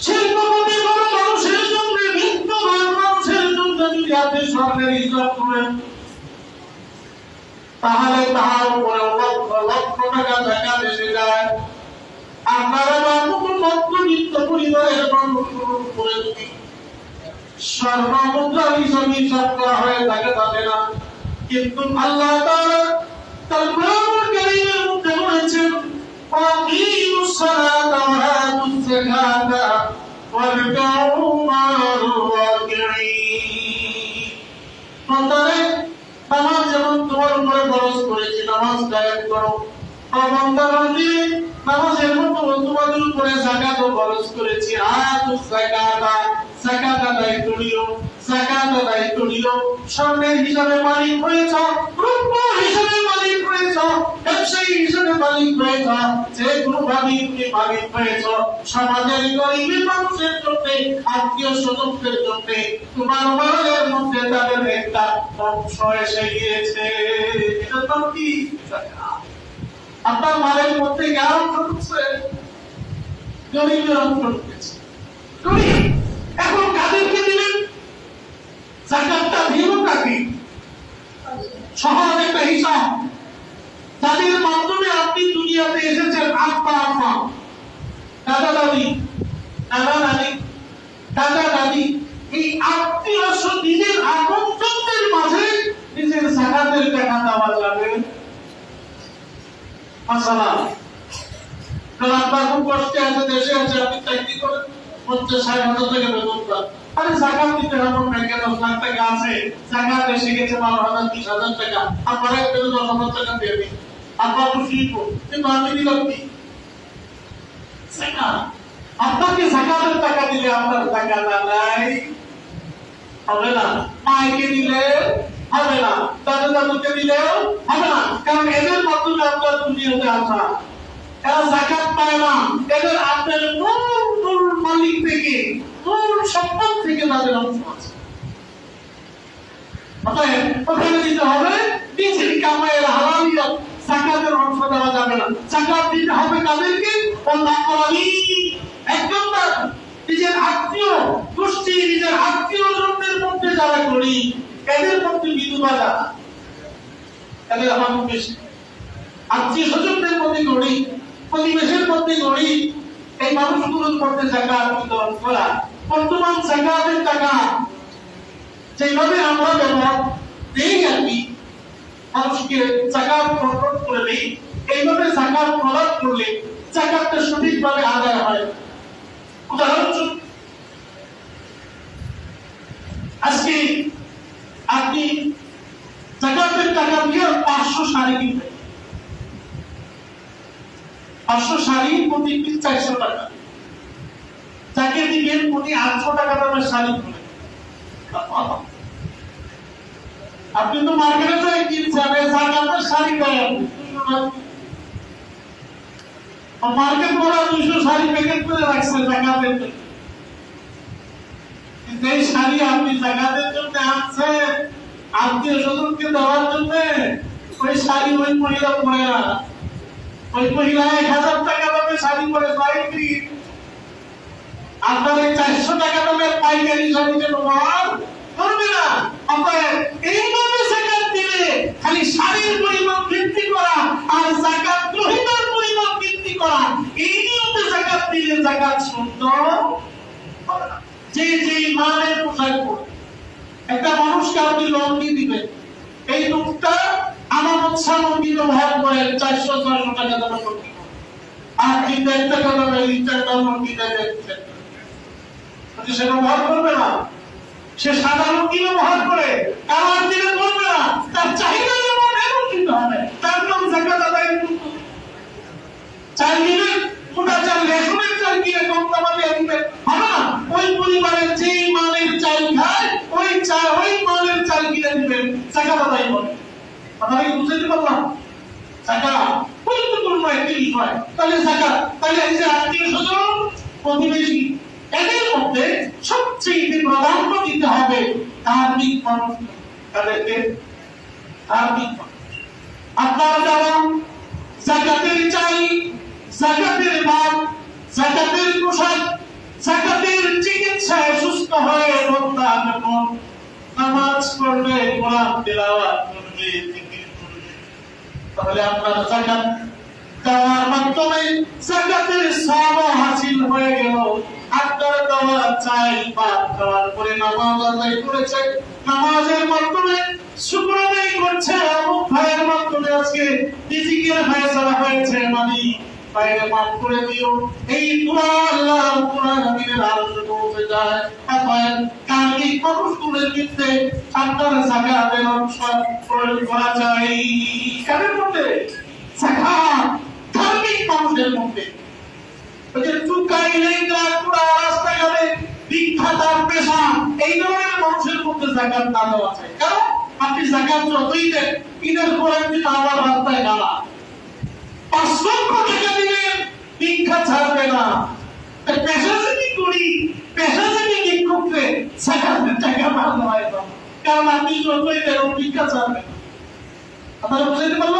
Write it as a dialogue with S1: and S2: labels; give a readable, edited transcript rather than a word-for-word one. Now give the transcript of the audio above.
S1: শিল্পপতি বড় মানুষের জন্য, বিত্তবান মানুষের জন্য যদি আপনি স্বর্ণের হিসাব করেন, তাহলে তাহার উপরে লক্ষ লক্ষ টাকা জাকাত এসে যায়। আপনারা মতো মধ্যবিত্ত পরিবারের মানুষগুলোর উপরে যদি স্বর্ণ মুদ্রা হিসাবে হিসাব করা হয়ে থাকে তাতে না। কিন্তু আল্লাহ তাআলা তার কোরআনুল কারীমের মধ্যে বলেছেন, আকিমুস সালাতা ওয়া আতুজ যাকাতা ওয়ারকাউ মা'আর রাকিঈন। বান্দারে, নামাজ যেমন তোমার উপরে ফরজ করেছি, নামাজ কায়েম করো। বান্দাবান্দি, নামাজের মতো তোমাদের উপরে যাকাতও ফরজ করেছি। আতুজ যাকাতা, যাকাত আদায় করিও, যাকাত আদায় করিও। স্বর্ণের হিসাবে মালিক হয়েছ, রূপার হিসাবে মালিক হয়েছ, ব্যবসায়ী হিসাবে মালিক হয়েছ, যে কোনো ভাবে তুমি মালিক হয়েছ। সমাজের গরিব মানুষের জন্য, আত্মীয় স্বজনদের জন্য তোমার মালের মধ্যে তাদের একটা অংশ এসে গিয়েছে। এটা তো কি আপনার মালের মধ্যে কার অংশ ঢুকছে? গরিবের অংশ ঢুকেছে। এখন কাদেরকে দিলেন যাকাতটা? দিল কাকে? সহজ একটা হিসাব, যাদের মাধ্যমে আপনি দুনিয়াতে এসেছেন, আব্বা আম্মা, দাদা দাদি, নানা নানি, দাদা দাদি, এই আত্মীয় নিজের আপনজনদের মাঝে নিজের যাকাতের টাকা দেওয়া যাবে। মাশাআল্লাহ, কারণ আপনার খুব কষ্টে আছে, দেশে আছে, আপনি চাকরি করেন, 50-60 হাজার টাকা বেতন পান। আরে যাকাত দিতে হবে না, 10 লাখ টাকা আছে, যাকাত এসে গেছে 12,000 30,000 টাকা, আপনারা একটু 10,000 টাকা দিয়ে দিন, আপনার খুশি হবো। কিন্তু আমি দিলাম কি? যাকাত। আপনাকে যাকাতের টাকা দিলে আপনার টাকা নাই, হবে না। মাইকে দিলে হবে না, দাদা দাদুকে দিলেও হবে না, কারণ এদের মাধ্যমে আপনার দুনিয়াতে আসা। এরা যাকাত পায় না, এদের আপনার মূল মালিক থেকে, মূল সম্পদ থেকে তাদের অংশ আছে। অতএব ওখানে দিতে হবে নিজের কামাইয়ের হালালিয়া, যাকাতের অংশ দেওয়া যাবে না। যাকাত দিতে হবে কাদেরকে? এক নম্বর নিজের আত্মীয় গোষ্ঠী, নিজের আত্মীয় জনদের মধ্যে যারা করি, এদের মধ্যে বিধবা যারা, এদের আমার বেশি। আত্মীয় স্বজনদের মধ্যে করি, পরিবেশের মধ্যে করি, এই মানুষগুলোর মধ্যে যাকাত বিতরণ করা। বর্তমান যাকাতের টাকা যেভাবে আমরা ব্যবহার দেই আর কি, মানুষকে যাকাত প্রদান করে দেই, এইভাবে যাকাত প্রদান করলে যাকাতটা সঠিকভাবে আদায় হয়। উদাহরণস্বরূপ, আজকে আপনি যাকাতের টাকা দিয়ে 500 শাড়ি কিনবেন, 500 শাড়ি প্রতি পিস 400 টাকা, যাকে দিবেন প্রতি 800 টাকা দামের শাড়ি কিনবেন। আপনি তো মার্কেটে যাই কিনছেন, যাকাতের শাড়ি দেন, মার্কেট বড় 200 শাড়ি প্যাকেট করে রাখছে যাকাতের জন্য। এই শাড়ি আপনি যাকাতের জন্য আনছেন, আত্মীয় স্বজনকে দেওয়ার জন্য, ওই শাড়ি ওই মহিলা পরে না। ওই মহিলা 1000 টাকা দামে শাড়ি পরে পাইকারি, আপনার এই 400 টাকা দামের পাইকারি শাড়িকে ব্যবহার করবে না। অতএব এইভাবে যাকাত দিলে খালি শাড়ির পরিমাণ বৃদ্ধি করা আর যাকাত গ্রহীতার পরিমাণ বৃদ্ধি করা, এই নিয়মে যাকাত দিলে যাকাত সুন্দর হবে না। যে মানের পোশাক পরে একটা মানুষকে আপনি লঙ্গি দিবেন, এই লোকটা আমানত সামগ্রী ব্যবহার করে 400-600 টাকা দামের লঙ্গি, আর 3 টাকা দামের লিটারটা লঙ্গি দেয়, সে ব্যবহার করবে না। সে সাদা লঙ্গি ব্যবহার করে, কালার দিলে করবে না, তার চাহিদা যেমন এমন কিনতে হবে, তার নাম যাকাত আদায় করতে হবে। চাল দিবেন, মোটা চাল, রেশনের চাল কিনে কম দামে দিয়ে দিবেন, হবে না। ওই পরিবারের যেই মানের চাল খায়, ওই মানের চাল কিনে দিবেন, যাকাত আদায় করবেন। আপনারা কি বুঝতে পারলাম? যাকাত গুরুত্বপূর্ণ একটি বিষয়। তাহলে যাকাত, তাহলে এই যে আত্মীয় স্বজন, প্রতিবেশী, এদের মধ্যে সবচেয়ে প্রাধান্য দিতে হবে ধার্মিক মানুষ। তাদেরকে ধার্মিক মানুষ। আপনারা যারা যাকাতের চাই, যাকাতের ভাত, যাকাতের পোশাক, যাকাত নামাজ পড়বে, কোরআন তিলাওয়াত করবে, জিকির করবে, তাহলে আপনার যাকাত দেওয়ার মাধ্যমে যাকাতের সওয়াব হাসিল হয়ে গেল। আপনার দেওয়া চাই পাক খাওয়ার পরে নামাজ আদায় করেছে, নামাজের মাধ্যমে শুকর আদায় করছে, অমুক ভাইয়ের মাধ্যমে আজকে রিজিকের ফয়সালা হয়েছে, মানে বাইরে মাফ করে দিও, এই দোয়া আল্লাহ রাব্বুল আলামিনের আরশে পৌঁছে যায়। অতএব কার্মিক মানুষগুলোর ক্ষেত্রে আপনার যাকাতের অংশ প্রয়োগ করা চাই। কাদের মধ্যে? যাকাত ধার্মিক মানুষের মধ্যে। ওই যে চুকাই লেঙ্গা পুরা রাস্তাঘাটে ভিক্ষা তার পেশা, এই ধরনের মানুষের মধ্যে যাকাত না দেওয়া চাই। কারণ আপনি যাকাত যতই দেন, ঈদের পরে আপনি আবার রাস্তায় গালা 5 লক্ষ টাকা দিলেন, ভিক্ষা ছাড়বে না। পেশা যদি করি, পেশা যদি ঠিক করতে যাকাতের টাকা না দেওয়া, কারণ আপনি যতই দেন ভিক্ষা ছাড়বে না। আপনারা বুঝতে পারলেন?